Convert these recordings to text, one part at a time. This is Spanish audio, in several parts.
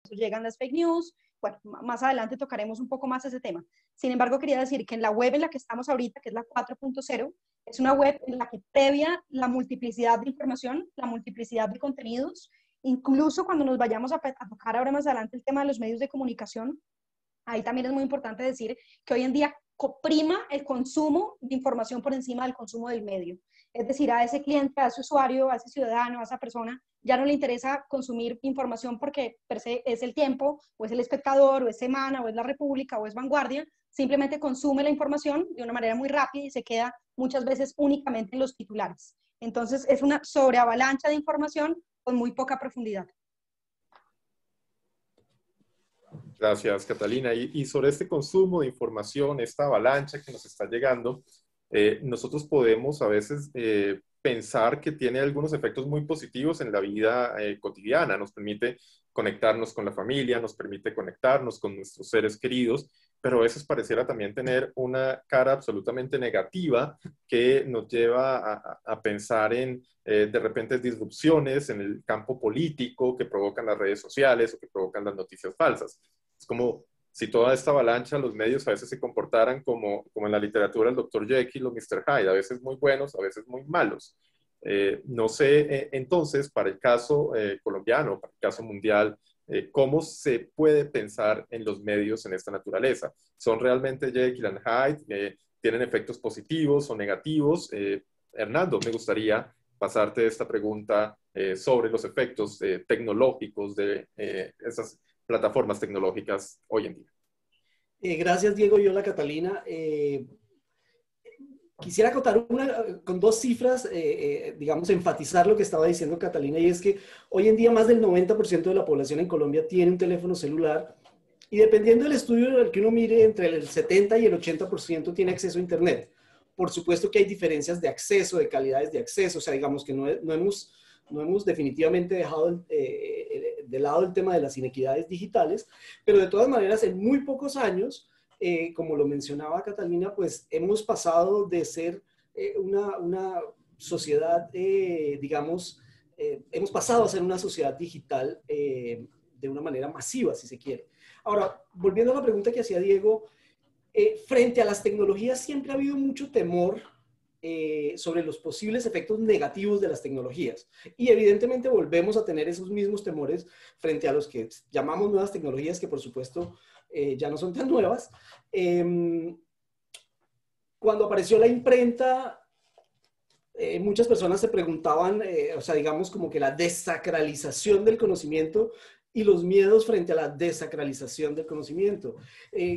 Llegan las fake news. Bueno, más adelante tocaremos un poco más ese tema. Sin embargo, quería decir que en la web en la que estamos ahorita, que es la 4.0, es una web en la que previa la multiplicidad de información, la multiplicidad de contenidos, incluso cuando nos vayamos a tocar ahora más adelante el tema de los medios de comunicación, ahí también es muy importante decir que hoy en día prima el consumo de información por encima del consumo del medio. Es decir, a ese cliente, a ese usuario, a ese ciudadano, a esa persona, ya no le interesa consumir información porque per se es el tiempo, o es el espectador, o es Semana, o es La República, o es Vanguardia, simplemente consume la información de una manera muy rápida y se queda muchas veces únicamente en los titulares. Entonces es una sobreavalancha de información con muy poca profundidad. Gracias, Catalina. Y sobre este consumo de información, esta avalancha que nos está llegando, nosotros podemos a veces pensar que tiene algunos efectos muy positivos en la vida cotidiana. Nos permite conectarnos con la familia, nos permite conectarnos con nuestros seres queridos, pero a veces pareciera también tener una cara absolutamente negativa que nos lleva a pensar en de repente disrupciones en el campo político que provocan las redes sociales o que provocan las noticias falsas. Es como si toda esta avalancha, los medios a veces se comportaran como en la literatura el Dr. Jekyll o Mr. Hyde, a veces muy buenos, a veces muy malos. No sé, entonces, para el caso colombiano, para el caso mundial, ¿cómo se puede pensar en los medios en esta naturaleza? ¿Son realmente Jekyll and Hyde? ¿Tienen efectos positivos o negativos? Hernando, me gustaría pasarte esta pregunta sobre los efectos tecnológicos de esas plataformas tecnológicas hoy en día. Gracias, Diego y hola, Catalina. Quisiera acotar con dos cifras, digamos, enfatizar lo que estaba diciendo Catalina, y es que hoy en día más del 90% de la población en Colombia tiene un teléfono celular, y dependiendo del estudio al que uno mire, entre el 70 y el 80% tiene acceso a Internet. Por supuesto que hay diferencias de acceso, de calidades de acceso, o sea, digamos que no hemos definitivamente dejado de lado el tema de las inequidades digitales, pero de todas maneras, en muy pocos años, como lo mencionaba Catalina, pues hemos pasado de ser una sociedad, digamos, hemos pasado a ser una sociedad digital de una manera masiva, si se quiere. Ahora, volviendo a la pregunta que hacía Diego, frente a las tecnologías siempre ha habido mucho temor sobre los posibles efectos negativos de las tecnologías. Y evidentemente volvemos a tener esos mismos temores frente a los que llamamos nuevas tecnologías, que por supuesto ya no son tan nuevas. Cuando apareció la imprenta, muchas personas se preguntaban, o sea, digamos como que la desacralización del conocimiento y los miedos frente a la desacralización del conocimiento.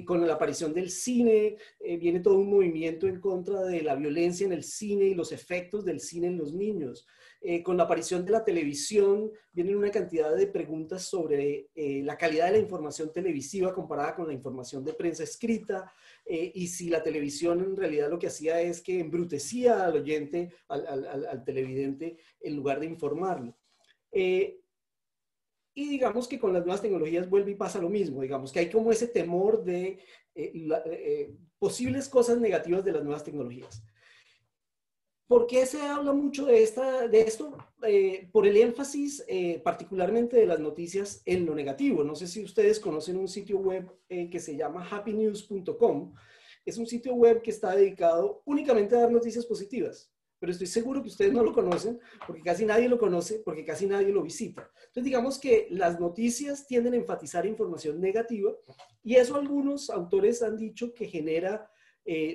Con la aparición del cine, viene todo un movimiento en contra de la violencia en el cine y los efectos del cine en los niños. Con la aparición de la televisión, vienen una cantidad de preguntas sobre la calidad de la información televisiva comparada con la información de prensa escrita, y si la televisión en realidad lo que hacía es que embrutecía al oyente, al televidente, en lugar de informarlo. Y digamos que con las nuevas tecnologías vuelve y pasa lo mismo, digamos que hay como ese temor de posibles cosas negativas de las nuevas tecnologías. ¿Por qué se habla mucho de esto? Por el énfasis particularmente de las noticias en lo negativo. No sé si ustedes conocen un sitio web que se llama happynews.com. Es un sitio web que está dedicado únicamente a dar noticias positivas, pero estoy seguro que ustedes no lo conocen porque casi nadie lo conoce, porque casi nadie lo visita. Entonces digamos que las noticias tienden a enfatizar información negativa, y eso algunos autores han dicho que genera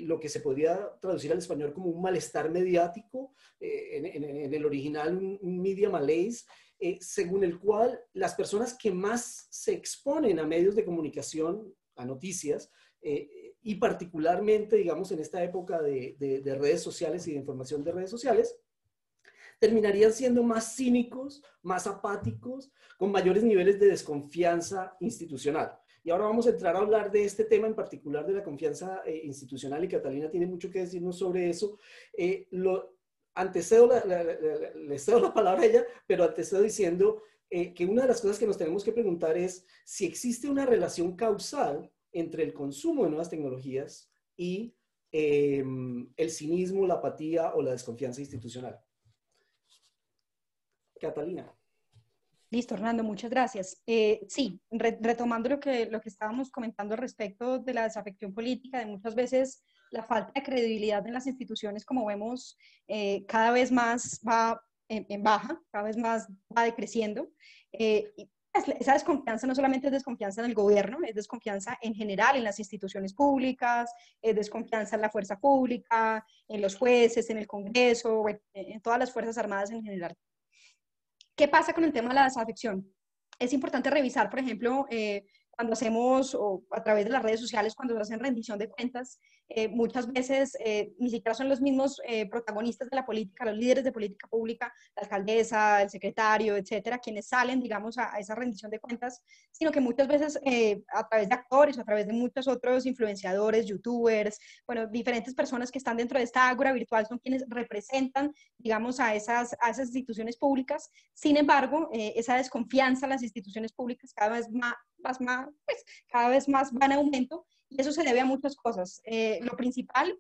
lo que se podría traducir al español como un malestar mediático, en el original un media malaise, según el cual las personas que más se exponen a medios de comunicación, a noticias, y particularmente, digamos, en esta época de redes sociales y de información de redes sociales, terminarían siendo más cínicos, más apáticos, con mayores niveles de desconfianza institucional. Y ahora vamos a entrar a hablar de este tema en particular de la confianza institucional, y Catalina tiene mucho que decirnos sobre eso. Le cedo la palabra a ella, pero antecedo diciendo que una de las cosas que nos tenemos que preguntar es si existe una relación causal entre el consumo de nuevas tecnologías y el cinismo, la apatía o la desconfianza institucional. Catalina. Listo, Hernando, muchas gracias. Sí, retomando lo que estábamos comentando al respecto de la desafección política, de muchas veces la falta de credibilidad en las instituciones, como vemos, cada vez más va en baja, cada vez más va decreciendo. Y esa desconfianza no solamente es desconfianza en el gobierno, es desconfianza en general en las instituciones públicas, es desconfianza en la fuerza pública, en los jueces, en el Congreso, bueno, en todas las Fuerzas Armadas en general. ¿Qué pasa con el tema de la desafección? Es importante revisar, por ejemplo, cuando hacemos, o a través de las redes sociales, cuando se hacen rendición de cuentas, muchas veces ni siquiera son los mismos protagonistas de la política, los líderes de política pública, la alcaldesa, el secretario, etcétera, quienes salen, digamos, a esa rendición de cuentas, sino que muchas veces a través de actores, a través de muchos otros influenciadores, youtubers, bueno, diferentes personas que están dentro de esta ágora virtual son quienes representan, digamos, a esas instituciones públicas. Sin embargo, esa desconfianza en las instituciones públicas cada vez más va en aumento, y eso se debe a muchas cosas. Lo principal,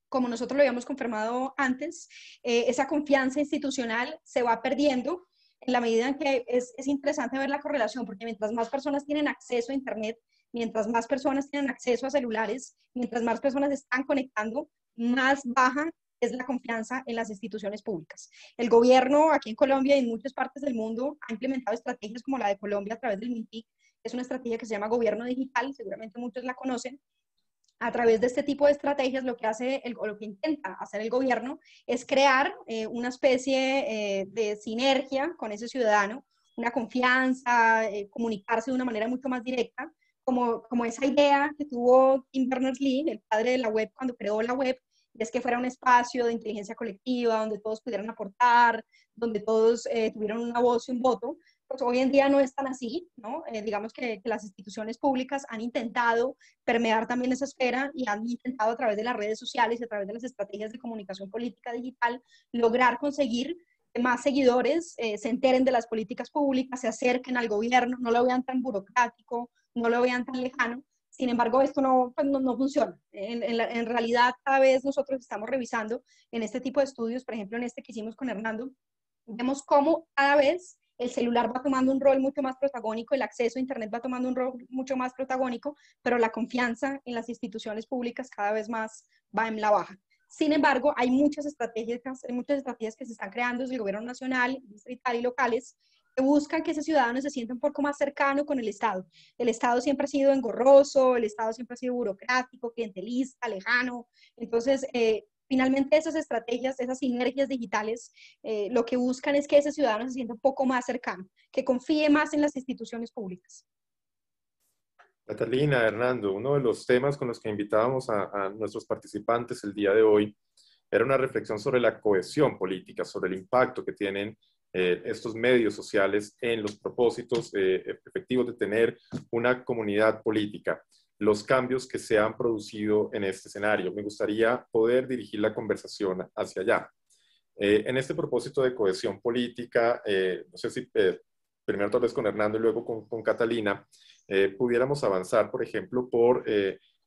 como nosotros lo habíamos confirmado antes, esa confianza institucional se va perdiendo en la medida en que es interesante ver la correlación, porque mientras más personas tienen acceso a Internet, mientras más personas tienen acceso a celulares, mientras más personas están conectando, más baja es la confianza en las instituciones públicas. El gobierno aquí en Colombia y en muchas partes del mundo ha implementado estrategias como la de Colombia a través del MINTIC. Es una estrategia que se llama Gobierno Digital, seguramente muchos la conocen. A través de este tipo de estrategias, lo que hace o lo que intenta hacer el gobierno es crear una especie de sinergia con ese ciudadano, una confianza, comunicarse de una manera mucho más directa, como esa idea que tuvo Tim Berners-Lee, el padre de la web, cuando creó la web, es que fuera un espacio de inteligencia colectiva, donde todos pudieran aportar, donde todos tuvieran una voz y un voto. Pues hoy en día no es tan así, ¿no? Digamos que las instituciones públicas han intentado permear también esa esfera y han intentado a través de las redes sociales y a través de las estrategias de comunicación política digital lograr conseguir que más seguidores se enteren de las políticas públicas, se acerquen al gobierno, no lo vean tan burocrático, no lo vean tan lejano. Sin embargo, esto no funciona. En realidad, cada vez nosotros estamos revisando en este tipo de estudios, por ejemplo, en este que hicimos con Hernando, vemos cómo cada vez el celular va tomando un rol mucho más protagónico, el acceso a Internet va tomando un rol mucho más protagónico, pero la confianza en las instituciones públicas cada vez más va en la baja. Sin embargo, hay muchas estrategias que se están creando desde el gobierno nacional, distrital y locales, que buscan que ese ciudadano se sienta un poco más cercano con el Estado. El Estado siempre ha sido engorroso, el Estado siempre ha sido burocrático, clientelista, lejano. Entonces, finalmente esas estrategias, esas sinergias digitales, lo que buscan es que ese ciudadano se sienta un poco más cercano, que confíe más en las instituciones públicas. Catalina, Hernando, uno de los temas con los que invitábamos a nuestros participantes el día de hoy era una reflexión sobre la cohesión política, sobre el impacto que tienen estos medios sociales en los propósitos efectivos de tener una comunidad política, los cambios que se han producido en este escenario. Me gustaría poder dirigir la conversación hacia allá. En este propósito de cohesión política, no sé si primero tal vez con Hernando y luego con Catalina, pudiéramos avanzar, por ejemplo, por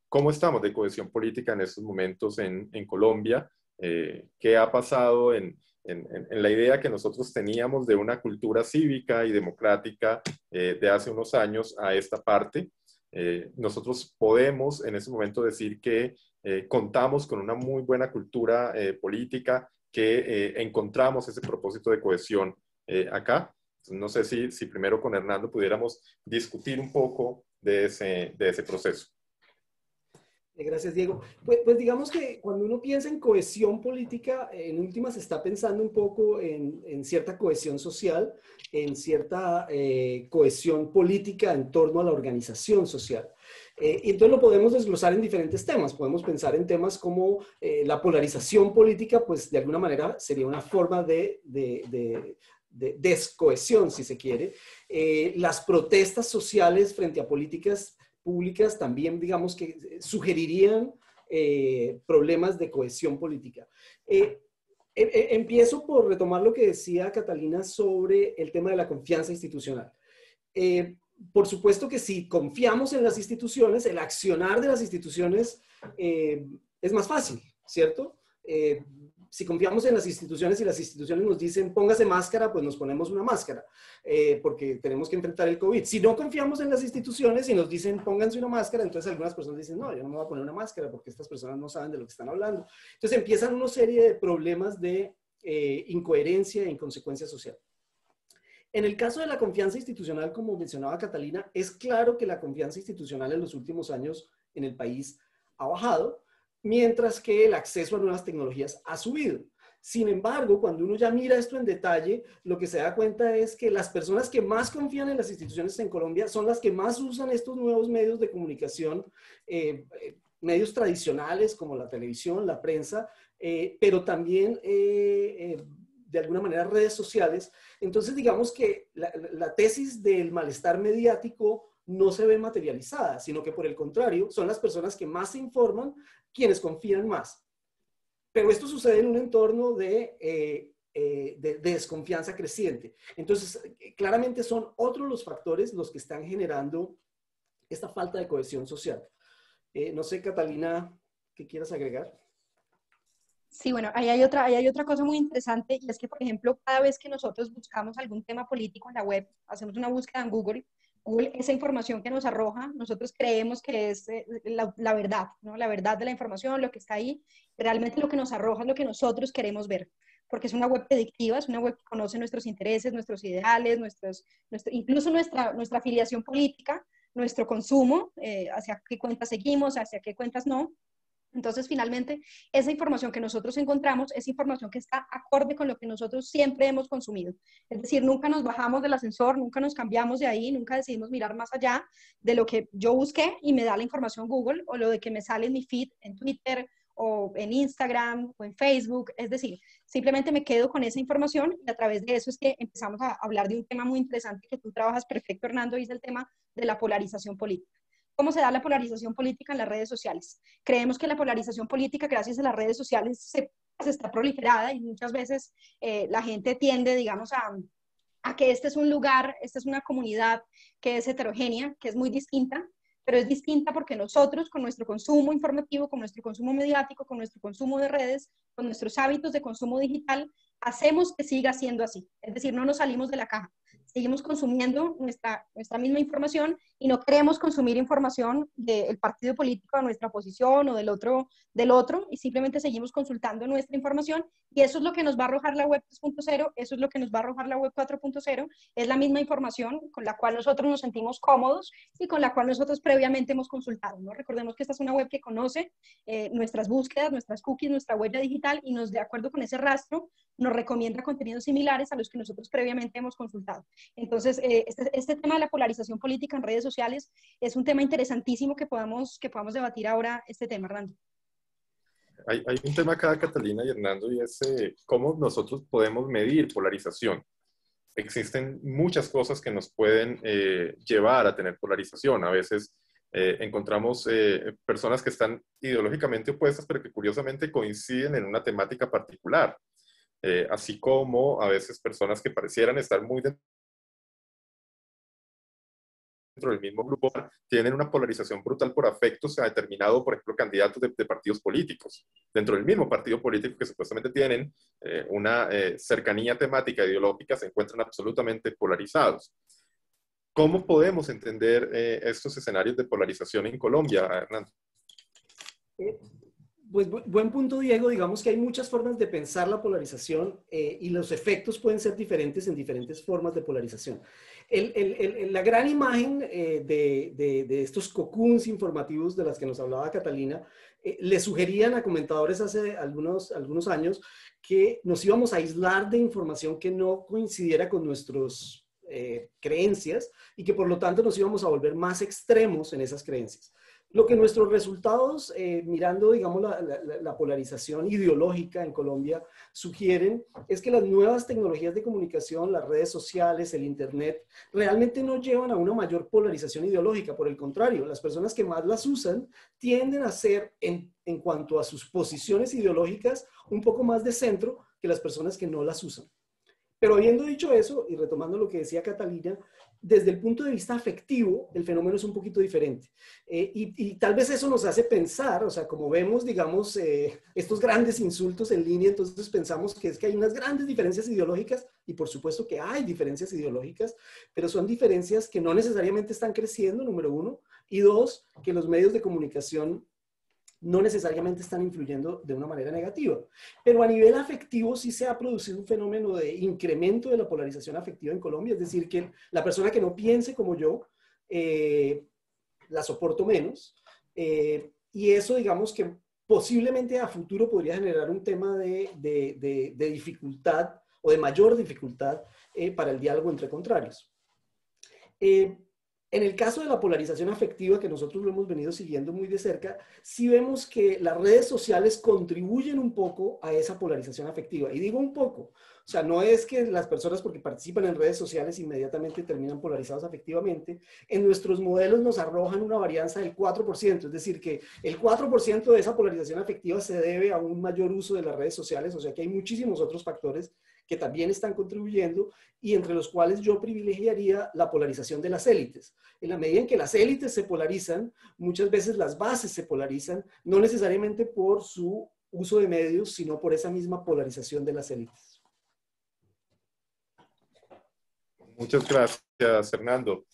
cómo estamos de cohesión política en estos momentos en Colombia, qué ha pasado en la idea que nosotros teníamos de una cultura cívica y democrática de hace unos años a esta parte. Nosotros podemos en ese momento decir que contamos con una muy buena cultura política, que encontramos ese propósito de cohesión acá. Entonces, no sé si primero con Hernando pudiéramos discutir un poco de ese proceso. Gracias, Diego. Pues digamos que cuando uno piensa en cohesión política, en últimas se está pensando un poco en cierta cohesión social, en cierta cohesión política en torno a la organización social. Y entonces lo podemos desglosar en diferentes temas. Podemos pensar en temas como la polarización política, pues de alguna manera sería una forma de descohesión, si se quiere. Las protestas sociales frente a políticas públicas también, digamos, que sugerirían problemas de cohesión política. Empiezo por retomar lo que decía Catalina sobre el tema de la confianza institucional. Por supuesto que si confiamos en las instituciones, el accionar de las instituciones es más fácil, ¿cierto? si confiamos en las instituciones y las instituciones nos dicen póngase máscara, pues nos ponemos una máscara, porque tenemos que enfrentar el COVID. Si no confiamos en las instituciones y nos dicen pónganse una máscara, entonces algunas personas dicen no, yo no me voy a poner una máscara porque estas personas no saben de lo que están hablando. Entonces empiezan una serie de problemas de incoherencia e inconsecuencia social. En el caso de la confianza institucional, como mencionaba Catalina, es claro que la confianza institucional en los últimos años en el país ha bajado, mientras que el acceso a nuevas tecnologías ha subido. Sin embargo, cuando uno ya mira esto en detalle, lo que se da cuenta es que las personas que más confían en las instituciones en Colombia son las que más usan estos nuevos medios de comunicación, medios tradicionales como la televisión, la prensa, pero también de alguna manera redes sociales. Entonces digamos que la tesis del malestar mediático no se ve materializada, sino que por el contrario, son las personas que más se informan quienes confían más. Pero esto sucede en un entorno de desconfianza creciente. Entonces, claramente son otros los factores los que están generando esta falta de cohesión social. No sé, Catalina, ¿qué quieras agregar? Sí, bueno, ahí hay otra cosa muy interesante y es que, por ejemplo, cada vez que nosotros buscamos algún tema político en la web, hacemos una búsqueda en Google, esa información que nos arroja, nosotros creemos que es la verdad, ¿no? La verdad de la información, lo que está ahí, realmente lo que nos arroja es lo que nosotros queremos ver, porque es una web predictiva, es una web que conoce nuestros intereses, nuestros ideales, incluso nuestra afiliación política, nuestro consumo, hacia qué cuentas seguimos, hacia qué cuentas no. Entonces, finalmente, esa información que nosotros encontramos es información que está acorde con lo que nosotros siempre hemos consumido. Es decir, nunca nos bajamos del ascensor, nunca nos cambiamos de ahí, nunca decidimos mirar más allá de lo que yo busqué y me da la información Google o lo de que me sale en mi feed en Twitter o en Instagram o en Facebook. Es decir, simplemente me quedo con esa información y a través de eso es que empezamos a hablar de un tema muy interesante que tú trabajas perfecto, Hernando, y es el tema de la polarización política. ¿Cómo se da la polarización política en las redes sociales? Creemos que la polarización política, gracias a las redes sociales, se está proliferada y muchas veces la gente tiende, digamos, a que este es un lugar, esta es una comunidad que es heterogénea, que es muy distinta, pero es distinta porque nosotros, con nuestro consumo informativo, con nuestro consumo mediático, con nuestro consumo de redes, con nuestros hábitos de consumo digital, hacemos que siga siendo así. Es decir, no nos salimos de la caja. Seguimos consumiendo nuestra misma información y no queremos consumir información del partido político de nuestra oposición o del otro, y simplemente seguimos consultando nuestra información y eso es lo que nos va a arrojar la web 3.0, eso es lo que nos va a arrojar la web 4.0, es la misma información con la cual nosotros nos sentimos cómodos y con la cual nosotros previamente hemos consultado, ¿no? Recordemos que esta es una web que conoce nuestras búsquedas, nuestras cookies, nuestra huella digital y nos, de acuerdo con ese rastro, nos recomienda contenidos similares a los que nosotros previamente hemos consultado. Entonces, este tema de la polarización política en redes sociales es un tema interesantísimo que podamos debatir ahora este tema, Hernando. Hay un tema acá, Catalina y Hernando, y es cómo nosotros podemos medir polarización. Existen muchas cosas que nos pueden llevar a tener polarización. A veces encontramos personas que están ideológicamente opuestas, pero que curiosamente coinciden en una temática particular. Así como a veces personas que parecieran estar muy dentro del mismo grupo tienen una polarización brutal por afectos a determinado, por ejemplo, candidatos de partidos políticos, dentro del mismo partido político que supuestamente tienen una cercanía temática ideológica, se encuentran absolutamente polarizados. ¿Cómo podemos entender estos escenarios de polarización en Colombia, Hernando? Pues buen punto, Diego. Digamos que hay muchas formas de pensar la polarización y los efectos pueden ser diferentes en diferentes formas de polarización. La gran imagen de estos cocoons informativos de las que nos hablaba Catalina, le sugerían a comentadores hace algunos años que nos íbamos a aislar de información que no coincidiera con nuestras creencias y que por lo tanto nos íbamos a volver más extremos en esas creencias. Lo que nuestros resultados, mirando, digamos, la polarización ideológica en Colombia, sugieren es que las nuevas tecnologías de comunicación, las redes sociales, el Internet, realmente no llevan a una mayor polarización ideológica. Por el contrario, las personas que más las usan tienden a ser, en cuanto a sus posiciones ideológicas, un poco más de centro que las personas que no las usan. Pero habiendo dicho eso, y retomando lo que decía Catalina, desde el punto de vista afectivo, el fenómeno es un poquito diferente. Y tal vez eso nos hace pensar, o sea, como vemos, digamos, estos grandes insultos en línea, entonces pensamos que es que hay unas grandes diferencias ideológicas, y por supuesto que hay diferencias ideológicas, pero son diferencias que no necesariamente están creciendo, número uno, y dos, que los medios de comunicación no necesariamente están influyendo de una manera negativa. Pero a nivel afectivo sí se ha producido un fenómeno de incremento de la polarización afectiva en Colombia, es decir, que la persona que no piense como yo, la soporto menos, y eso digamos que posiblemente a futuro podría generar un tema de dificultad o de mayor dificultad para el diálogo entre contrarios. En el caso de la polarización afectiva, que nosotros lo hemos venido siguiendo muy de cerca, sí vemos que las redes sociales contribuyen un poco a esa polarización afectiva. Y digo un poco, o sea, no es que las personas porque participan en redes sociales inmediatamente terminan polarizados afectivamente. En nuestros modelos nos arrojan una varianza del 4%, es decir, que el 4% de esa polarización afectiva se debe a un mayor uso de las redes sociales, o sea que hay muchísimos otros factores que también están contribuyendo y entre los cuales yo privilegiaría la polarización de las élites. En la medida en que las élites se polarizan, muchas veces las bases se polarizan, no necesariamente por su uso de medios, sino por esa misma polarización de las élites. Muchas gracias, Hernando.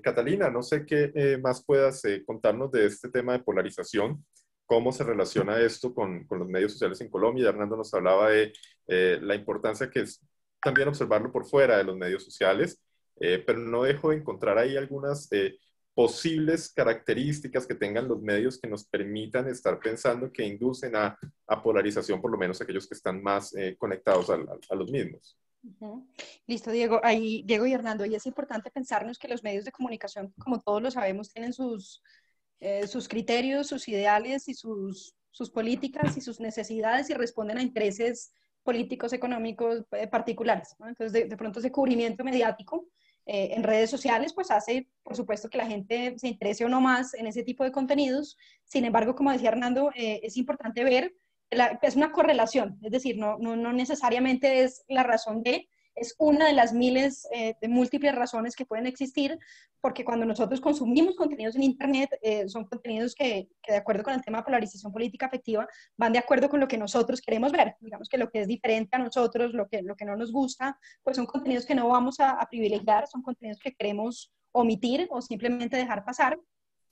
Catalina, no sé qué más puedas contarnos de este tema de polarización. ¿Cómo se relaciona esto con los medios sociales en Colombia? Hernando nos hablaba de la importancia que es también observarlo por fuera de los medios sociales, pero no dejo de encontrar ahí algunas posibles características que tengan los medios que nos permitan estar pensando que inducen a polarización, por lo menos aquellos que están más conectados a los mismos. Listo, Diego. Ahí, Diego y Hernando, y es importante pensarnos que los medios de comunicación, como todos lo sabemos, tienen sus criterios, sus ideales y sus políticas y sus necesidades y responden a intereses políticos, económicos particulares, ¿no? Entonces, de pronto ese cubrimiento mediático en redes sociales, pues hace, por supuesto, que la gente se interese o no más en ese tipo de contenidos. Sin embargo, como decía Hernando, es importante ver, es una correlación, es decir, no necesariamente es la razón de, es una de las miles de múltiples razones que pueden existir, porque cuando nosotros consumimos contenidos en Internet, son contenidos que, de acuerdo con el tema de polarización política afectiva, van de acuerdo con lo que nosotros queremos ver. Digamos que lo que es diferente a nosotros, lo que no nos gusta, pues son contenidos que no vamos a privilegiar, son contenidos que queremos omitir o simplemente dejar pasar.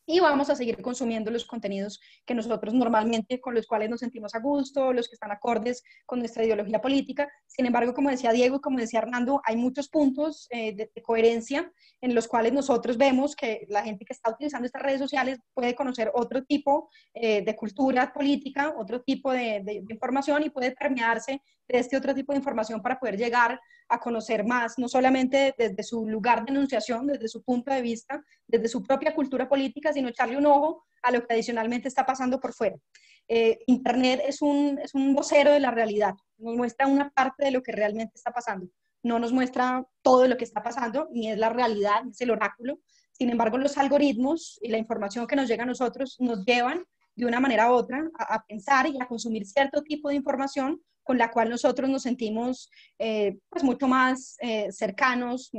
Y vamos a seguir consumiendo los contenidos que nosotros normalmente, con los cuales nos sentimos a gusto, los que están acordes con nuestra ideología política. Sin embargo, como decía Diego y como decía Hernando, hay muchos puntos de coherencia en los cuales nosotros vemos que la gente que está utilizando estas redes sociales puede conocer otro tipo de cultura política, otro tipo de información y puede permearse de este otro tipo de información para poder llegar a conocer más, no solamente desde su lugar de enunciación, desde su punto de vista, desde su propia cultura política, sino echarle un ojo a lo que adicionalmente está pasando por fuera. Internet es un vocero de la realidad, nos muestra una parte de lo que realmente está pasando, no nos muestra todo lo que está pasando, ni es la realidad, ni es el oráculo. Sin embargo, los algoritmos y la información que nos llega a nosotros nos llevan de una manera u otra a pensar y a consumir cierto tipo de información con la cual nosotros nos sentimos pues mucho más cercanos,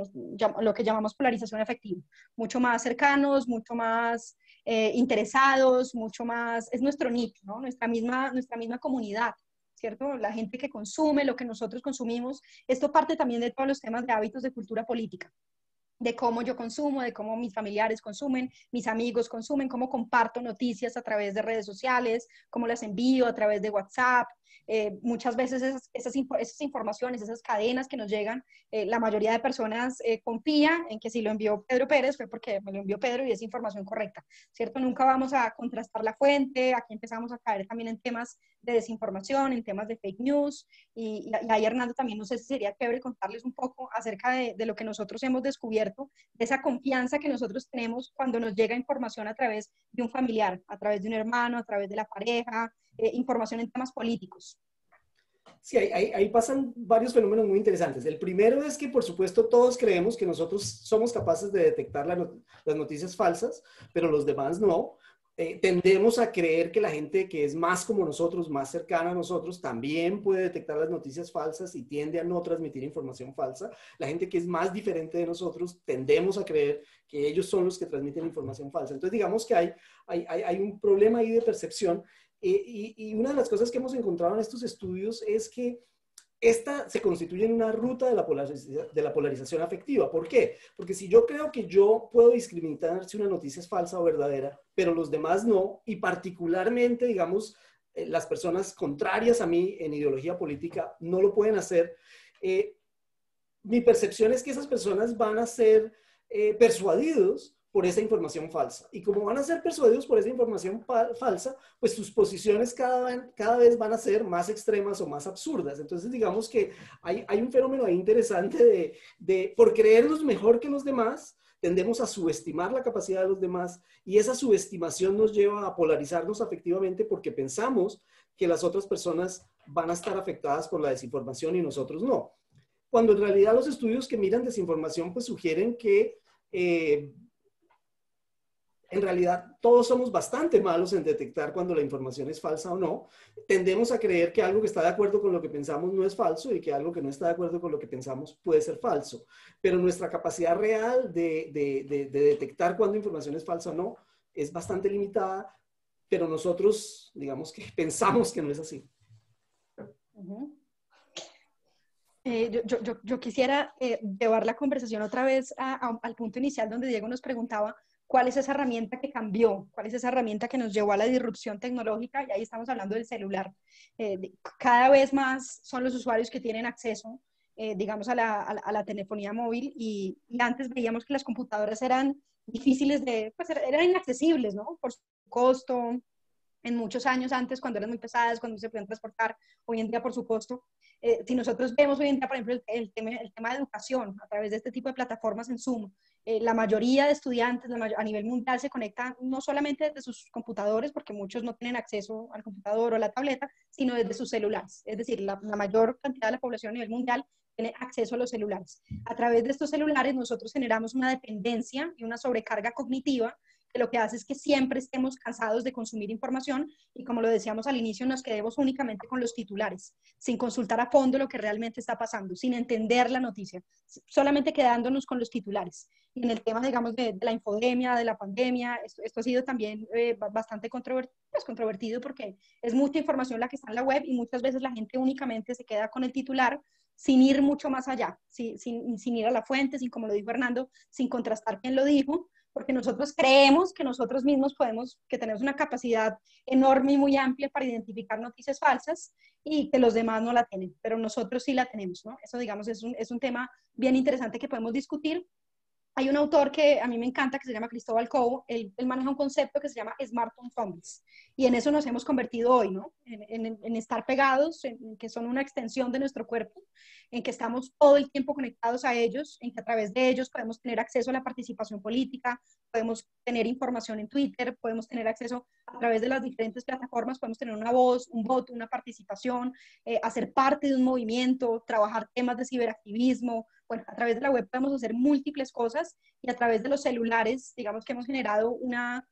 lo que llamamos polarización afectiva, mucho más cercanos, mucho más interesados, mucho más, es nuestro nicho, ¿no? nuestra misma comunidad, ¿cierto? La gente que consume lo que nosotros consumimos. Esto parte también de todos los temas de hábitos de cultura política, de cómo yo consumo, de cómo mis familiares consumen, mis amigos consumen, cómo comparto noticias a través de redes sociales, cómo las envío a través de WhatsApp. Muchas veces esas informaciones, esas cadenas que nos llegan, la mayoría de personas confía en que si lo envió Pedro Pérez fue porque me lo envió Pedro y es información correcta, ¿cierto? Nunca vamos a contrastar la fuente, aquí empezamos a caer también en temas de desinformación, en temas de fake news, y ahí Hernando también, no sé si sería chévere contarles un poco acerca de lo que nosotros hemos descubierto, de esa confianza que nosotros tenemos cuando nos llega información a través de un familiar, a través de un hermano, a través de la pareja, información en temas políticos. Sí, ahí pasan varios fenómenos muy interesantes. El primero es que, por supuesto, todos creemos que nosotros somos capaces de detectar las noticias falsas, pero los demás no. tendemos a creer que la gente que es más como nosotros, más cercana a nosotros, también puede detectar las noticias falsas y tiende a no transmitir información falsa. La gente que es más diferente de nosotros, tendemos a creer que ellos son los que transmiten información falsa. Entonces, digamos que hay un problema ahí de percepción. Y una de las cosas que hemos encontrado en estos estudios es que esta se constituye en una ruta de la polarización afectiva. ¿Por qué? Porque si yo creo que yo puedo discriminar si una noticia es falsa o verdadera, pero los demás no, y particularmente, digamos, las personas contrarias a mí en ideología política no lo pueden hacer, mi percepción es que esas personas van a ser persuadidos por esa información falsa. Y como van a ser persuadidos por esa información falsa, pues sus posiciones cada vez van a ser más extremas o más absurdas. Entonces, digamos que hay un fenómeno ahí interesante por creernos mejor que los demás, tendemos a subestimar la capacidad de los demás y esa subestimación nos lleva a polarizarnos afectivamente porque pensamos que las otras personas van a estar afectadas por la desinformación y nosotros no. Cuando en realidad los estudios que miran desinformación pues sugieren que en realidad todos somos bastante malos en detectar cuando la información es falsa o no. Tendemos a creer que algo que está de acuerdo con lo que pensamos no es falso y que algo que no está de acuerdo con lo que pensamos puede ser falso. Pero nuestra capacidad real de detectar cuando información es falsa o no es bastante limitada, pero nosotros, digamos que pensamos que no es así. Yo quisiera llevar la conversación otra vez al punto inicial donde Diego nos preguntaba cuál es esa herramienta que cambió, cuál es esa herramienta que nos llevó a la disrupción tecnológica, y ahí estamos hablando del celular. Cada vez más son los usuarios que tienen acceso, digamos, a la telefonía móvil, y antes veíamos que las computadoras eran difíciles pues eran inaccesibles, ¿no? Por su costo, en muchos años antes, cuando eran muy pesadas, cuando no se podían transportar, hoy en día por su costo. Si nosotros vemos hoy en día, por ejemplo, el tema de educación, a través de este tipo de plataformas en Zoom, la mayoría de estudiantes a nivel mundial se conectan no solamente desde sus computadores, porque muchos no tienen acceso al computador o a la tableta, sino desde sus celulares. Es decir, la mayor cantidad de la población a nivel mundial tiene acceso a los celulares. A través de estos celulares nosotros generamos una dependencia y una sobrecarga cognitiva que lo que hace es que siempre estemos cansados de consumir información y, como lo decíamos al inicio, nos quedemos únicamente con los titulares, sin consultar a fondo lo que realmente está pasando, sin entender la noticia, solamente quedándonos con los titulares. Y en el tema, digamos, de la infodemia, de la pandemia, esto ha sido también bastante controvertido porque es mucha información la que está en la web y muchas veces la gente únicamente se queda con el titular sin ir mucho más allá, sin ir a la fuente, sin, como lo dijo Hernando, sin contrastar quién lo dijo, porque nosotros creemos que nosotros mismos que tenemos una capacidad enorme y muy amplia para identificar noticias falsas y que los demás no la tienen, pero nosotros sí la tenemos, ¿no? Eso, digamos, es un tema bien interesante que podemos discutir. Hay un autor que a mí me encanta, que se llama Cristóbal Cobo. Él maneja un concepto que se llama smartphone zombies, y en eso nos hemos convertido hoy, ¿no? En estar pegados, en que son una extensión de nuestro cuerpo, en que estamos todo el tiempo conectados a ellos, en que a través de ellos podemos tener acceso a la participación política, podemos tener información en Twitter, podemos tener acceso a través de las diferentes plataformas, podemos tener una voz, un voto, una participación, hacer parte de un movimiento, trabajar temas de ciberactivismo. Bueno, a través de la web podemos hacer múltiples cosas, y a través de los celulares, digamos que hemos generado una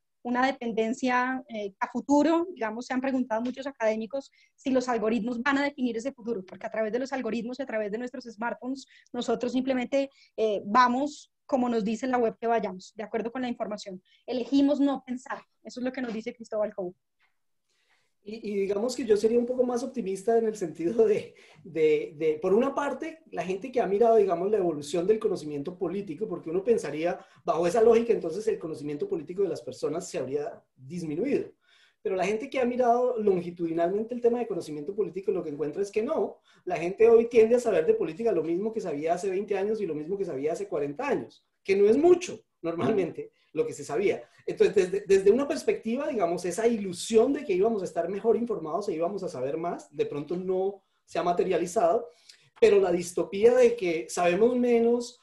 dependencia a futuro. Digamos, se han preguntado muchos académicos si los algoritmos van a definir ese futuro, porque a través de los algoritmos y a través de nuestros smartphones, nosotros simplemente vamos como nos dice la web que vayamos, de acuerdo con la información. Elegimos no pensar. Eso es lo que nos dice Cristóbal Cobo. Y digamos que yo sería un poco más optimista en el sentido por una parte, la gente que ha mirado, digamos, la evolución del conocimiento político, porque uno pensaría, bajo esa lógica, entonces el conocimiento político de las personas se habría disminuido. Pero la gente que ha mirado longitudinalmente el tema de conocimiento político, lo que encuentra es que no. La gente hoy tiende a saber de política lo mismo que sabía hace 20 años y lo mismo que sabía hace 40 años, que no es mucho normalmente lo que se sabía. Entonces, desde una perspectiva, digamos, esa ilusión de que íbamos a estar mejor informados e íbamos a saber más, de pronto no se ha materializado, pero la distopía de que sabemos menos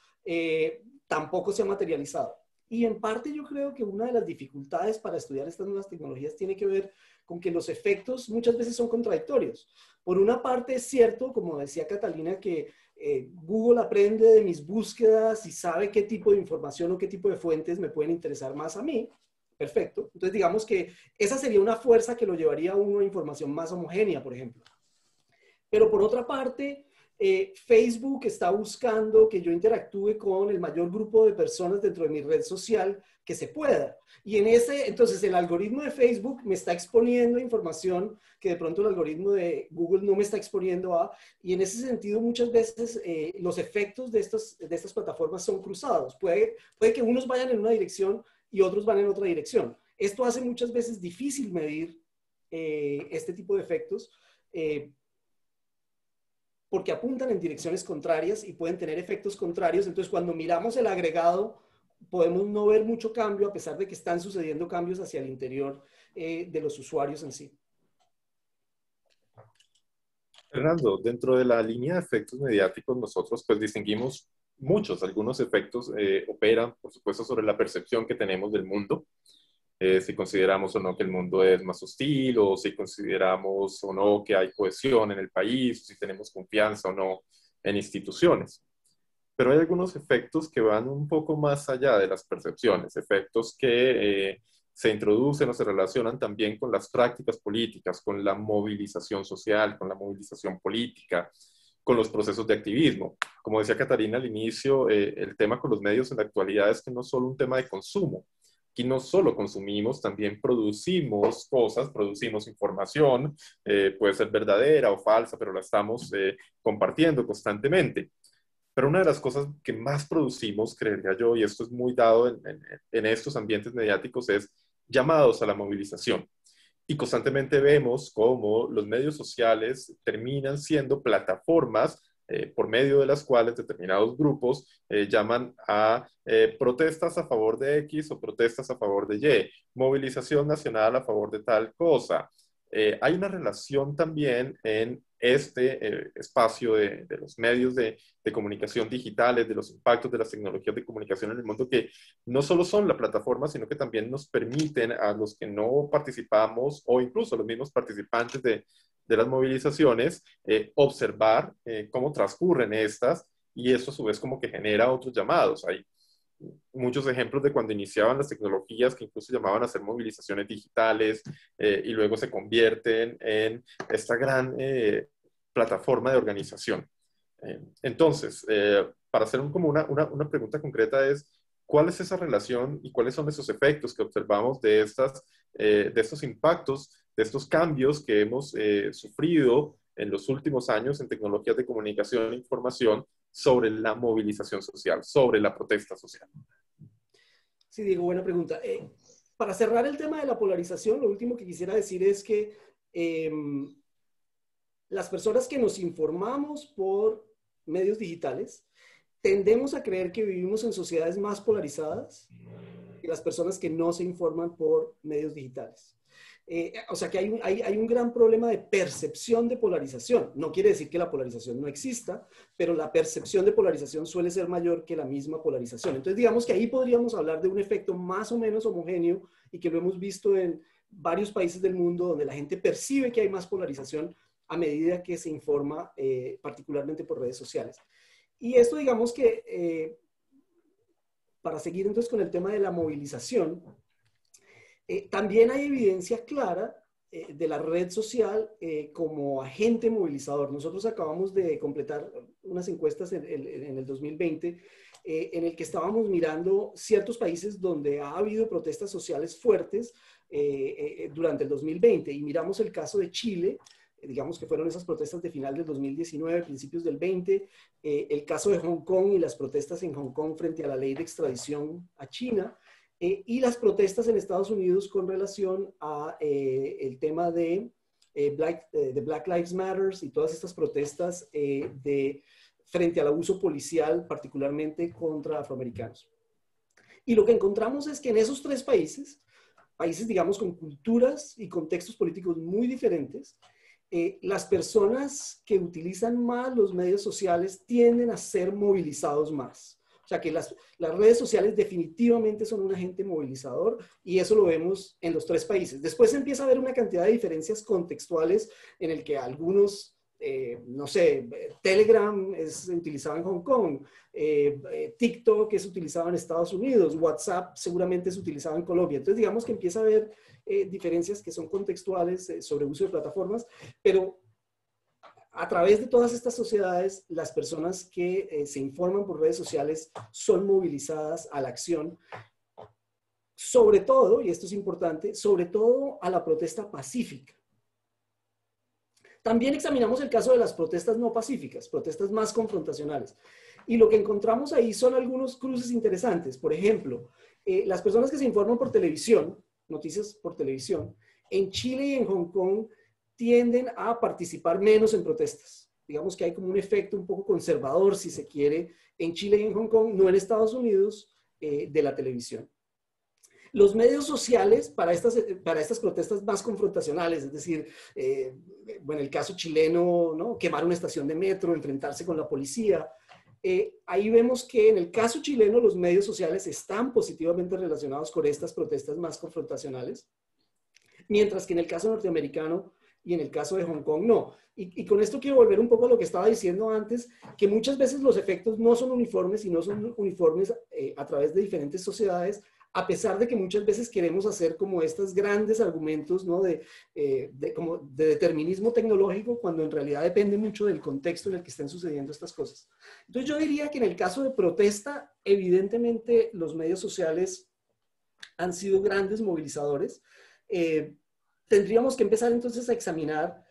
tampoco se ha materializado. Y en parte yo creo que una de las dificultades para estudiar estas nuevas tecnologías tiene que ver con que los efectos muchas veces son contradictorios. Por una parte es cierto, como decía Catalina, que Google aprende de mis búsquedas y sabe qué tipo de información o qué tipo de fuentes me pueden interesar más a mí, perfecto. Entonces digamos que esa sería una fuerza que lo llevaría a una información más homogénea, por ejemplo. Pero por otra parte, Facebook está buscando que yo interactúe con el mayor grupo de personas dentro de mi red social que se pueda. Y entonces el algoritmo de Facebook me está exponiendo información que de pronto el algoritmo de Google no me está exponiendo a, y en ese sentido muchas veces los efectos de estas plataformas son cruzados. Puede que unos vayan en una dirección y otros van en otra dirección. Esto hace muchas veces difícil medir este tipo de efectos, porque apuntan en direcciones contrarias y pueden tener efectos contrarios. Entonces, cuando miramos el agregado, podemos no ver mucho cambio, a pesar de que están sucediendo cambios hacia el interior de los usuarios en sí. Fernando, dentro de la línea de efectos mediáticos, nosotros pues distinguimos muchos. Algunos efectos operan, por supuesto, sobre la percepción que tenemos del mundo. Si consideramos o no que el mundo es más hostil, o si consideramos o no que hay cohesión en el país, o si tenemos confianza o no en instituciones. Pero hay algunos efectos que van un poco más allá de las percepciones, efectos que se introducen o se relacionan también con las prácticas políticas, con la movilización social, con la movilización política, con los procesos de activismo. Como decía Catarina al inicio, el tema con los medios en la actualidad es que no es solo un tema de consumo. Aquí no solo consumimos, también producimos cosas, producimos información, puede ser verdadera o falsa, pero la estamos compartiendo constantemente. Pero una de las cosas que más producimos, creería yo, y esto es muy dado en estos ambientes mediáticos, es llamados a la movilización. Y constantemente vemos cómo los medios sociales terminan siendo plataformas por medio de las cuales determinados grupos llaman a protestas a favor de X o protestas a favor de Y, movilización nacional a favor de tal cosa. Hay una relación también en este espacio de los medios de comunicación digitales, de los impactos de las tecnologías de comunicación en el mundo, que no solo son la plataforma, sino que también nos permiten a los que no participamos, o incluso a los mismos participantes de las movilizaciones, observar cómo transcurren estas, y eso a su vez como que genera otros llamados. Hay muchos ejemplos de cuando iniciaban las tecnologías que incluso llamaban a hacer movilizaciones digitales y luego se convierten en esta gran plataforma de organización. Entonces, para hacer como una pregunta concreta es, ¿cuál es esa relación y cuáles son esos efectos que observamos de estos impactos, de estos cambios que hemos sufrido en los últimos años en tecnologías de comunicación e información sobre la movilización social, sobre la protesta social? Sí, Diego, buena pregunta. Para cerrar el tema de la polarización, lo último que quisiera decir es que las personas que nos informamos por medios digitales tendemos a creer que vivimos en sociedades más polarizadas que las personas que no se informan por medios digitales. O sea que hay un gran problema de percepción de polarización. No quiere decir que la polarización no exista, pero la percepción de polarización suele ser mayor que la misma polarización. Entonces, digamos que ahí podríamos hablar de un efecto más o menos homogéneo y que lo hemos visto en varios países del mundo donde la gente percibe que hay más polarización a medida que se informa, particularmente por redes sociales. Y esto, digamos que, para seguir entonces con el tema de la movilización, también hay evidencia clara de la red social como agente movilizador. Nosotros acabamos de completar unas encuestas en el 2020 en el que estábamos mirando ciertos países donde ha habido protestas sociales fuertes durante el 2020 y miramos el caso de Chile, digamos que fueron esas protestas de final del 2019, principios del 20, el caso de Hong Kong y las protestas en Hong Kong frente a la ley de extradición a China, y las protestas en Estados Unidos con relación a el tema de Black Lives Matter y todas estas protestas frente al abuso policial, particularmente contra afroamericanos. Y lo que encontramos es que en esos tres países, digamos con culturas y contextos políticos muy diferentes, las personas que utilizan más los medios sociales tienden a ser movilizados más. O sea que las redes sociales definitivamente son un agente movilizador y eso lo vemos en los tres países. Después empieza a haber una cantidad de diferencias contextuales en el que algunos no sé, Telegram es utilizado en Hong Kong, TikTok es utilizado en Estados Unidos, WhatsApp seguramente es utilizado en Colombia. Entonces, digamos que empieza a haber diferencias que son contextuales sobre uso de plataformas, pero a través de todas estas sociedades, las personas que se informan por redes sociales son movilizadas a la acción, sobre todo, y esto es importante, sobre todo a la protesta pacífica. También examinamos el caso de las protestas no pacíficas, protestas más confrontacionales. Y lo que encontramos ahí son algunos cruces interesantes. Por ejemplo, las personas que se informan por televisión, noticias por televisión, en Chile y en Hong Kong tienden a participar menos en protestas. Digamos que hay como un efecto un poco conservador, si se quiere, en Chile y en Hong Kong, no en Estados Unidos, de la televisión. Los medios sociales para estas protestas más confrontacionales, es decir, bueno, el caso chileno, ¿no? Quemar una estación de metro, enfrentarse con la policía, ahí vemos que en el caso chileno los medios sociales están positivamente relacionados con estas protestas más confrontacionales, mientras que en el caso norteamericano y en el caso de Hong Kong no. Y con esto quiero volver un poco a lo que estaba diciendo antes, que muchas veces los efectos no son uniformes y no son uniformes a través de diferentes sociedades, a pesar de que muchas veces queremos hacer como estos grandes argumentos, ¿no? como de determinismo tecnológico, cuando en realidad depende mucho del contexto en el que estén sucediendo estas cosas. Entonces yo diría que en el caso de protesta, evidentemente los medios sociales han sido grandes movilizadores. Tendríamos que empezar entonces a examinar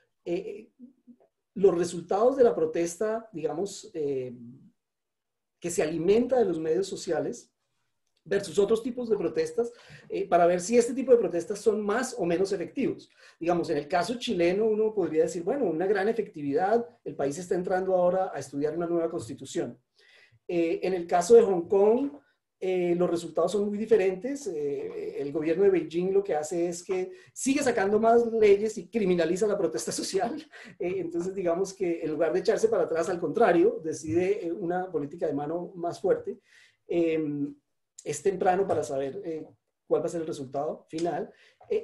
los resultados de la protesta, digamos, que se alimenta de los medios sociales, versus otros tipos de protestas, para ver si este tipo de protestas son más o menos efectivos. Digamos, en el caso chileno uno podría decir, bueno, una gran efectividad, el país está entrando ahora a estudiar una nueva constitución. En el caso de Hong Kong, los resultados son muy diferentes. El gobierno de Beijing lo que hace es que sigue sacando más leyes y criminaliza la protesta social. Entonces, digamos que en lugar de echarse para atrás, al contrario, decide una política de mano más fuerte. Es temprano para saber cuál va a ser el resultado final.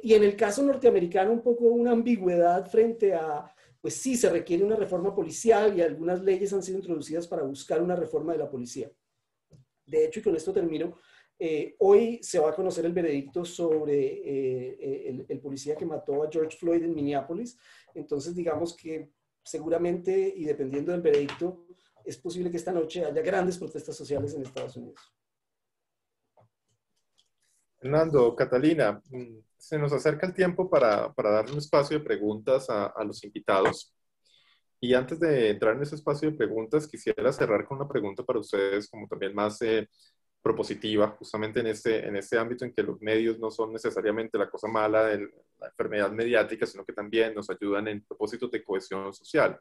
Y en el caso norteamericano, un poco una ambigüedad frente a, pues sí, se requiere una reforma policial y algunas leyes han sido introducidas para buscar una reforma de la policía. De hecho, y con esto termino, hoy se va a conocer el veredicto sobre el policía que mató a George Floyd en Minneapolis. Entonces, digamos que seguramente, y dependiendo del veredicto, es posible que esta noche haya grandes protestas sociales en Estados Unidos. Fernando, Catalina, se nos acerca el tiempo para dar un espacio de preguntas a los invitados. Y antes de entrar en ese espacio de preguntas, quisiera cerrar con una pregunta para ustedes, como también más propositiva, justamente en este ámbito en que los medios no son necesariamente la cosa mala de la enfermedad mediática, sino que también nos ayudan en propósitos de cohesión social.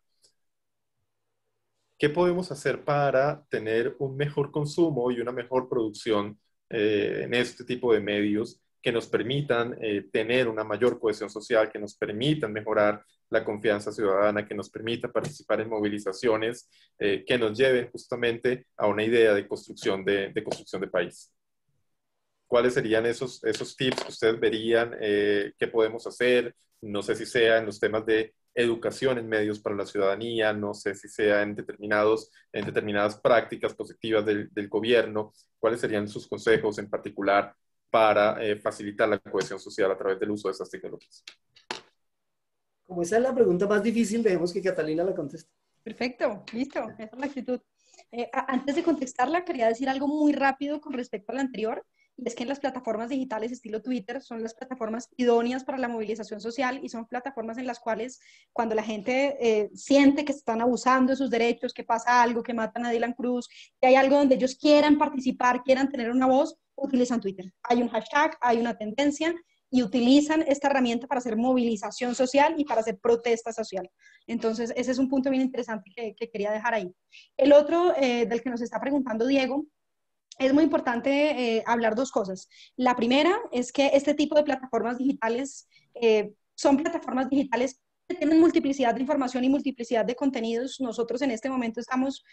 ¿Qué podemos hacer para tener un mejor consumo y una mejor producción en este tipo de medios que nos permitan tener una mayor cohesión social, que nos permitan mejorar la confianza ciudadana, que nos permita participar en movilizaciones que nos lleven justamente a una idea de construcción de país? ¿Cuáles serían esos tips que ustedes verían que podemos hacer? No sé si sea en los temas de educación en medios para la ciudadanía, no sé si sea en determinadas prácticas positivas del gobierno. ¿Cuáles serían sus consejos en particular para facilitar la cohesión social a través del uso de estas tecnologías? Como esa es la pregunta más difícil, dejemos que Catalina la conteste. Perfecto, listo, esa es la actitud. Antes de contestarla, quería decir algo muy rápido con respecto a la anterior, y es que en las plataformas digitales estilo Twitter son las plataformas idóneas para la movilización social y son plataformas en las cuales cuando la gente siente que están abusando de sus derechos, que pasa algo, que matan a Dylan Cruz, que hay algo donde ellos quieran participar, quieran tener una voz, utilizan Twitter. Hay un hashtag, hay una tendencia y utilizan esta herramienta para hacer movilización social y para hacer protesta social. Entonces, ese es un punto bien interesante que quería dejar ahí. El otro del que nos está preguntando Diego, es muy importante hablar dos cosas. La primera es que este tipo de plataformas digitales son plataformas digitales que tienen multiplicidad de información y multiplicidad de contenidos. Nosotros en este momento estamos,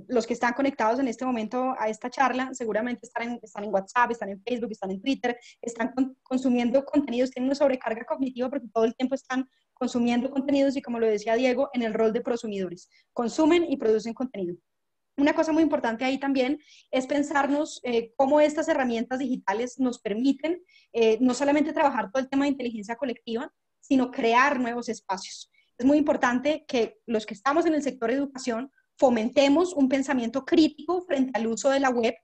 los que están conectados en este momento a esta charla, seguramente están en WhatsApp, están en Facebook, están en Twitter, están consumiendo contenidos, tienen una sobrecarga cognitiva porque todo el tiempo están consumiendo contenidos y, como lo decía Diego, en el rol de prosumidores. Consumen y producen contenido. Una cosa muy importante ahí también es pensarnos cómo estas herramientas digitales nos permiten no solamente trabajar todo el tema de inteligencia colectiva, sino crear nuevos espacios. Es muy importante que los que estamos en el sector de educación fomentemos un pensamiento crítico frente al uso de la web,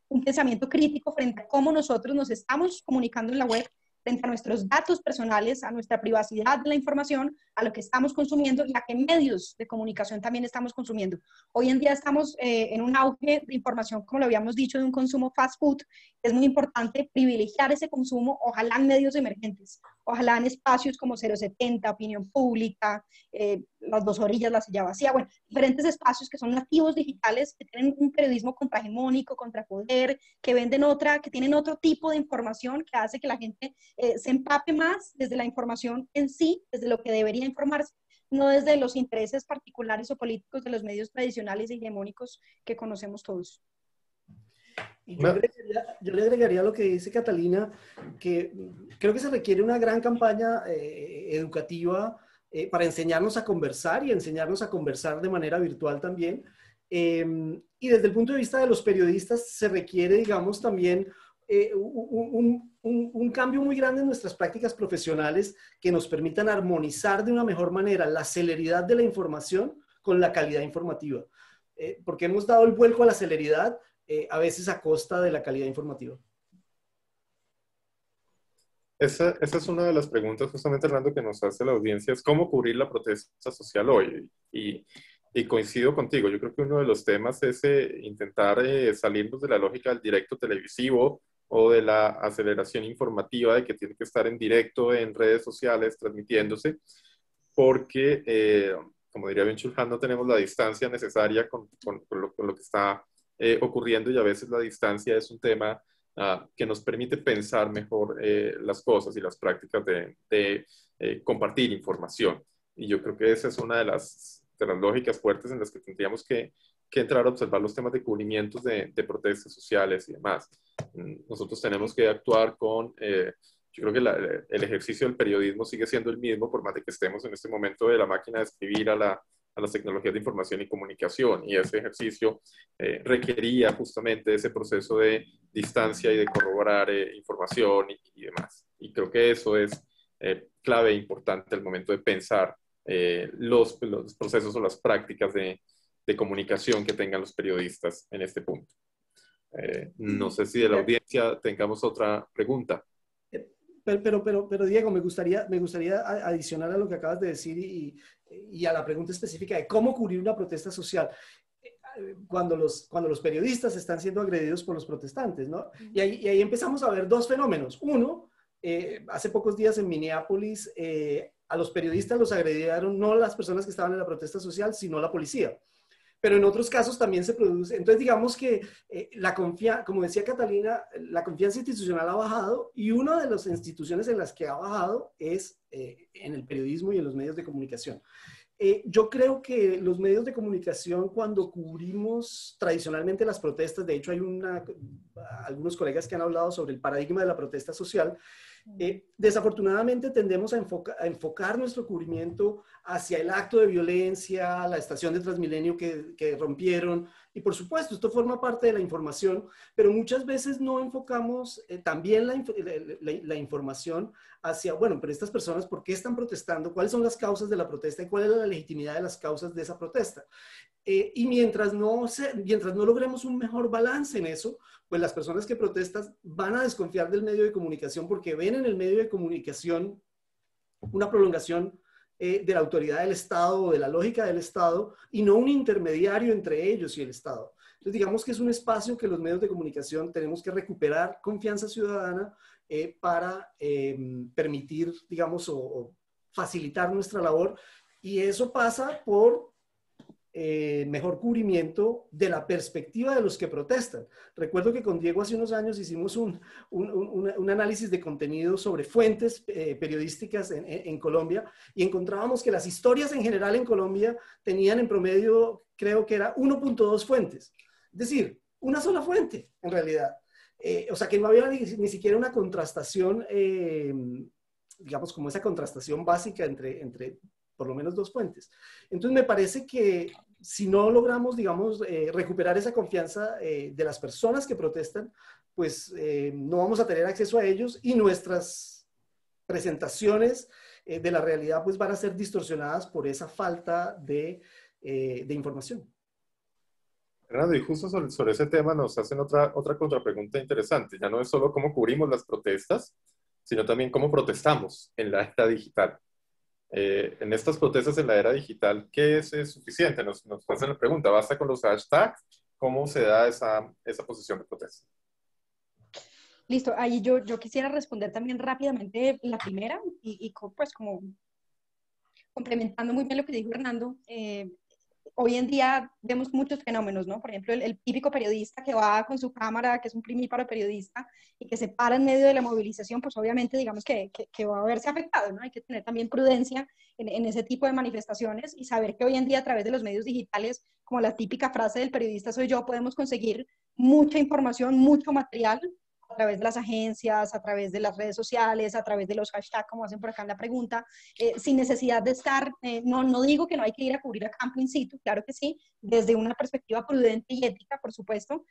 un pensamiento crítico frente a cómo nosotros nos estamos comunicando en la web, frente a nuestros datos personales, a nuestra privacidad de la información, a lo que estamos consumiendo y a qué medios de comunicación también estamos consumiendo. Hoy en día estamos en un auge de información, como lo habíamos dicho, de un consumo fast food. Es muy importante privilegiar ese consumo, ojalá en medios emergentes, ojalá en espacios como 070, Opinión Pública, Las Dos Orillas, La Silla Vacía, bueno, diferentes espacios que son nativos digitales, que tienen un periodismo contrahegemónico, contra poder, que venden que tienen otro tipo de información que hace que la gente se empape más desde la información en sí, desde lo que debería informarse, no desde los intereses particulares o políticos de los medios tradicionales y hegemónicos que conocemos todos. Y yo le agregaría lo que dice Catalina, que creo que se requiere una gran campaña educativa para enseñarnos a conversar y enseñarnos a conversar de manera virtual también. Y desde el punto de vista de los periodistas se requiere, digamos, también un cambio muy grande en nuestras prácticas profesionales que nos permitan armonizar de una mejor manera la celeridad de la información con la calidad informativa. Porque hemos dado el vuelco a la celeridad, a veces a costa de la calidad informativa. Esa es una de las preguntas, justamente, Hernando, que nos hace la audiencia, es cómo cubrir la protesta social hoy. Y coincido contigo, yo creo que uno de los temas es intentar salirnos de la lógica del directo televisivo o de la aceleración informativa de que tiene que estar en directo en redes sociales transmitiéndose, porque, como diría Byung-Chul Han, no tenemos la distancia necesaria con lo que está ocurriendo, y a veces la distancia es un tema que nos permite pensar mejor las cosas y las prácticas de compartir información. Y yo creo que esa es una de las lógicas fuertes en las que tendríamos que entrar a observar los temas de cubrimientos de protestas sociales y demás. Nosotros tenemos que actuar yo creo que el ejercicio del periodismo sigue siendo el mismo, por más de que estemos en este momento de la máquina de escribir a las tecnologías de información y comunicación, y ese ejercicio requería justamente ese proceso de distancia y de corroborar información y demás. Y creo que eso es clave e importante al momento de pensar los procesos o las prácticas de comunicación que tengan los periodistas en este punto. No sé si de la audiencia tengamos otra pregunta. Pero Diego, me gustaría adicionar a lo que acabas de decir y a la pregunta específica de cómo cubrir una protesta social cuando los periodistas están siendo agredidos por los protestantes, ¿no? Y ahí empezamos a ver dos fenómenos. Uno, hace pocos días en Minneapolis, a los periodistas los agredieron no las personas que estaban en la protesta social, sino la policía. Pero en otros casos también se produce. Entonces, digamos que como decía Catalina, la confianza institucional ha bajado, y una de las instituciones en las que ha bajado es en el periodismo y en los medios de comunicación. Yo creo que los medios de comunicación, cuando cubrimos tradicionalmente las protestas, de hecho hay algunos colegas que han hablado sobre el paradigma de la protesta social, desafortunadamente tendemos a enfocar nuestro cubrimiento hacia el acto de violencia, la estación de Transmilenio que rompieron, y por supuesto esto forma parte de la información, pero muchas veces no enfocamos también la información hacia, bueno, pero estas personas, ¿por qué están protestando? ¿Cuáles son las causas de la protesta y cuál es la legitimidad de las causas de esa protesta? Y mientras no logremos un mejor balance en eso, pues las personas que protestan van a desconfiar del medio de comunicación, porque ven en el medio de comunicación una prolongación de la autoridad del Estado o de la lógica del Estado, y no un intermediario entre ellos y el Estado. Entonces, digamos que es un espacio que los medios de comunicación tenemos que recuperar confianza ciudadana para permitir, digamos, o facilitar nuestra labor, y eso pasa por mejor cubrimiento de la perspectiva de los que protestan. Recuerdo que con Diego hace unos años hicimos un análisis de contenido sobre fuentes periodísticas en Colombia, y encontrábamos que las historias en general en Colombia tenían en promedio, creo que era 1.2 fuentes. Es decir, una sola fuente en realidad. O sea que no había ni siquiera una contrastación digamos, como esa contrastación básica entre por lo menos dos fuentes. Entonces me parece que si no logramos, digamos, recuperar esa confianza de las personas que protestan, pues no vamos a tener acceso a ellos y nuestras presentaciones de la realidad pues van a ser distorsionadas por esa falta de información. Fernando, y justo sobre ese tema nos hacen otra contrapregunta interesante. Ya no es solo cómo cubrimos las protestas, sino también cómo protestamos en la era digital. En estas protestas en la era digital, ¿qué es suficiente? Nos hacen la pregunta, ¿basta con los hashtags? ¿Cómo se da esa posición de protesta? Listo, ahí yo quisiera responder también rápidamente la primera y pues como complementando muy bien lo que dijo Hernando. Hoy en día vemos muchos fenómenos, ¿no? Por ejemplo, el típico periodista que va con su cámara, que es un primíparo periodista, y que se para en medio de la movilización, pues obviamente digamos que va a verse afectado, ¿no? Hay que tener también prudencia en ese tipo de manifestaciones y saber que hoy en día a través de los medios digitales, como la típica frase del periodista soy yo, podemos conseguir mucha información, mucho material a través de las agencias, a través de las redes sociales, a través de los hashtags, como hacen por acá en la pregunta, sin necesidad de estar, no digo que no hay que ir a cubrir a campo in situ, claro que sí, desde una perspectiva prudente y ética, por supuesto,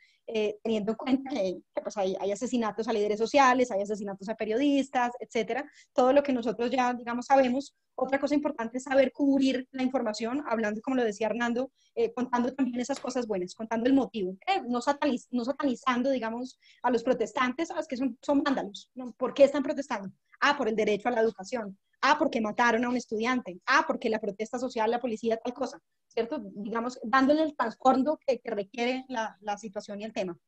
teniendo en cuenta que pues hay asesinatos a líderes sociales, hay asesinatos a periodistas, etcétera, todo lo que nosotros ya, digamos, sabemos. Otra cosa importante es saber cubrir la información, hablando, como lo decía Hernando, contando también esas cosas buenas, contando el motivo, no satanizando, digamos, a los protestantes, a los que son vándalos, ¿no? ¿Por qué están protestando? Ah, por el derecho a la educación. Ah, porque mataron a un estudiante. Ah, porque la protesta social, la policía, tal cosa. ¿Cierto? Digamos, dándole el trasfondo que requiere la situación y el tema.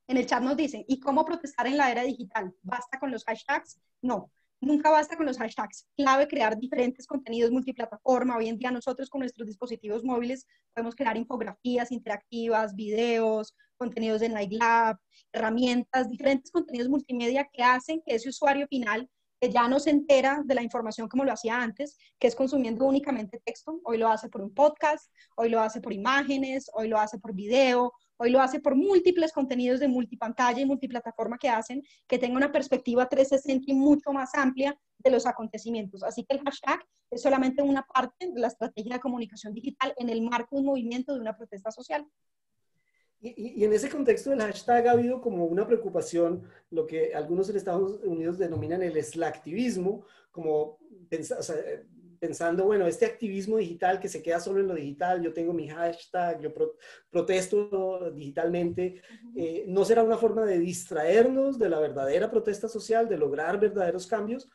En el chat nos dicen, ¿y cómo protestar en la era digital? ¿Basta con los hashtags? No, nunca basta con los hashtags. Clave crear diferentes contenidos multiplataforma. Hoy en día nosotros con nuestros dispositivos móviles podemos crear infografías interactivas, videos, contenidos de Night Lab, herramientas, diferentes contenidos multimedia que hacen que ese usuario final que ya no se entera de la información como lo hacía antes, que es consumiendo únicamente texto, hoy lo hace por un podcast, hoy lo hace por imágenes, hoy lo hace por video, hoy lo hace por múltiples contenidos de multipantalla y multiplataforma que hacen que tenga una perspectiva 360 y mucho más amplia de los acontecimientos. Así que el hashtag es solamente una parte de la estrategia de comunicación digital en el marco de un movimiento de una protesta social. Y en ese contexto del hashtag ha habido como una preocupación, lo que algunos en Estados Unidos denominan el slacktivismo, como pensando, bueno, este activismo digital que se queda solo en lo digital, yo tengo mi hashtag, yo protesto digitalmente, ¿no será una forma de distraernos de la verdadera protesta social, de lograr verdaderos cambios?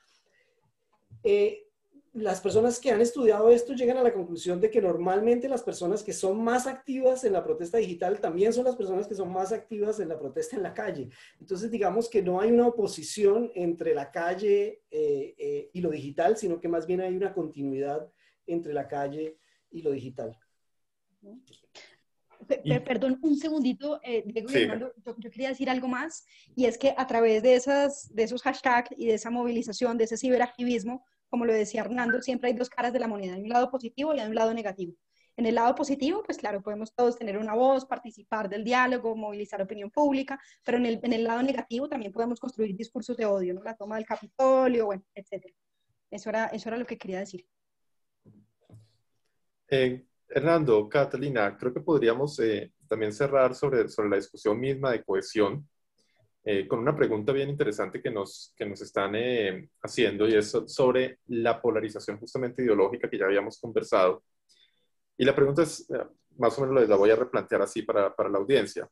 Las personas que han estudiado esto llegan a la conclusión de que normalmente las personas que son más activas en la protesta digital también son las personas que son más activas en la protesta en la calle. Entonces, digamos que no hay una oposición entre la calle y lo digital, sino que más bien hay una continuidad entre la calle y lo digital. Perdón, un segundito, Diego y Sí. Hernando, yo quería decir algo más, y es que a través de esos hashtags y de esa movilización, de ese ciberactivismo, como lo decía Hernando, siempre hay dos caras de la moneda, hay un lado positivo y hay un lado negativo. En el lado positivo, pues claro, podemos todos tener una voz, participar del diálogo, movilizar opinión pública, pero en el lado negativo también podemos construir discursos de odio, ¿no? La toma del Capitolio, bueno, etc. Eso era lo que quería decir. Hernando, Catalina, creo que podríamos también cerrar sobre la discusión misma de cohesión con una pregunta bien interesante que nos están haciendo, y es sobre la polarización justamente ideológica que ya habíamos conversado. Y la pregunta es, más o menos la voy a replantear así para la audiencia.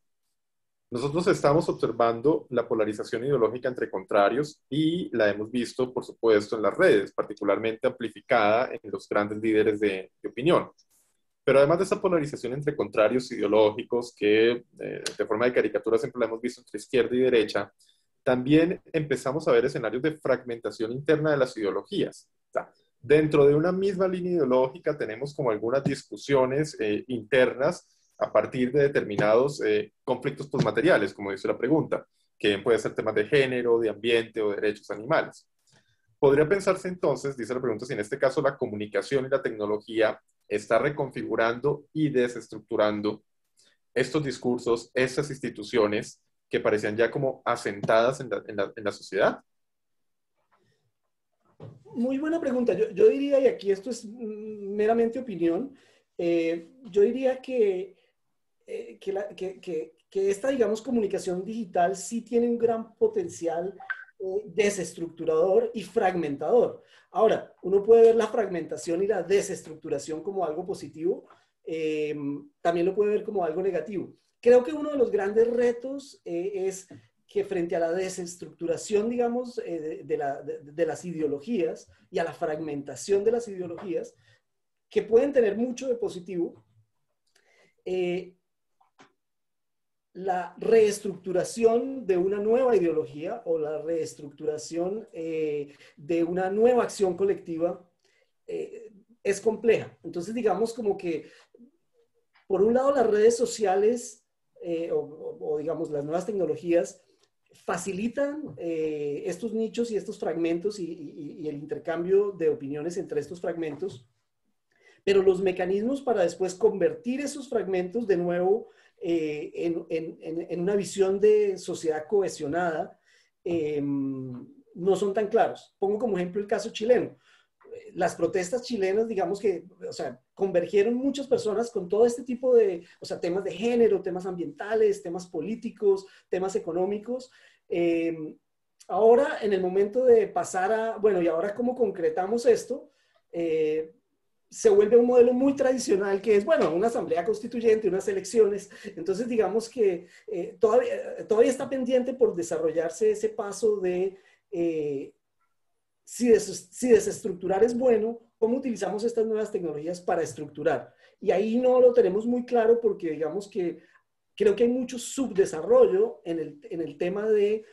Nosotros estamos observando la polarización ideológica entre contrarios y la hemos visto, por supuesto, en las redes, particularmente amplificada en los grandes líderes de opinión. Pero además de esa polarización entre contrarios ideológicos, que de forma de caricatura siempre la hemos visto entre izquierda y derecha, también empezamos a ver escenarios de fragmentación interna de las ideologías. O sea, dentro de una misma línea ideológica tenemos como algunas discusiones internas a partir de determinados conflictos postmateriales, como dice la pregunta, que puede ser temas de género, de ambiente o de derechos animales. Podría pensarse entonces, dice la pregunta, si en este caso la comunicación y la tecnología está reconfigurando y desestructurando estos discursos, estas instituciones que parecían ya como asentadas en la sociedad. Muy buena pregunta. Yo diría, y aquí esto es meramente opinión, yo diría que esta, digamos, comunicación digital sí tiene un gran potencial desestructurador y fragmentador. Ahora, uno puede ver la fragmentación y la desestructuración como algo positivo, también lo puede ver como algo negativo. Creo que uno de los grandes retos es que frente a la desestructuración, digamos, de las ideologías y a la fragmentación de las ideologías, que pueden tener mucho de positivo, eh, la reestructuración de una nueva ideología o la reestructuración de una nueva acción colectiva es compleja. Entonces, digamos como que, por un lado, las redes sociales o digamos, las nuevas tecnologías facilitan estos nichos y estos fragmentos y el intercambio de opiniones entre estos fragmentos, pero los mecanismos para después convertir esos fragmentos de nuevo en una visión de sociedad cohesionada no son tan claros. Pongo como ejemplo el caso chileno. Las protestas chilenas, digamos que, o sea, convergieron muchas personas con todo este tipo de, o sea, temas de género, temas ambientales, temas políticos, temas económicos. Ahora, en el momento de pasar a, bueno, ¿y ahora cómo concretamos esto? Se vuelve un modelo muy tradicional que es, bueno, una asamblea constituyente, unas elecciones. Entonces, digamos que todavía está pendiente por desarrollarse ese paso de si desestructurar es bueno, ¿cómo utilizamos estas nuevas tecnologías para estructurar? Y ahí no lo tenemos muy claro porque digamos que creo que hay mucho subdesarrollo en el tema de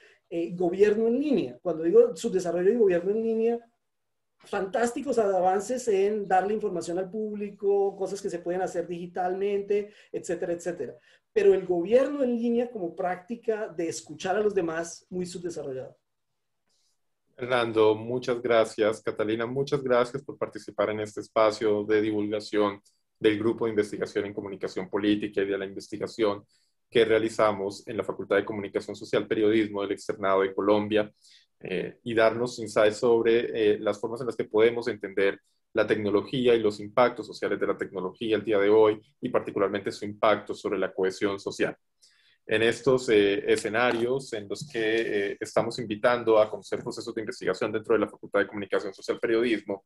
gobierno en línea. Cuando digo subdesarrollo y gobierno en línea, fantásticos avances en darle información al público, cosas que se pueden hacer digitalmente, etcétera, etcétera. Pero el gobierno en línea como práctica de escuchar a los demás, muy subdesarrollado. Fernando, muchas gracias. Catalina, muchas gracias por participar en este espacio de divulgación del Grupo de Investigación en Comunicación Política y de la investigación que realizamos en la Facultad de Comunicación Social Periodismo del Externado de Colombia y darnos insights sobre las formas en las que podemos entender la tecnología y los impactos sociales de la tecnología el día de hoy y particularmente su impacto sobre la cohesión social. En estos escenarios en los que estamos invitando a conocer procesos de investigación dentro de la Facultad de Comunicación Social Periodismo,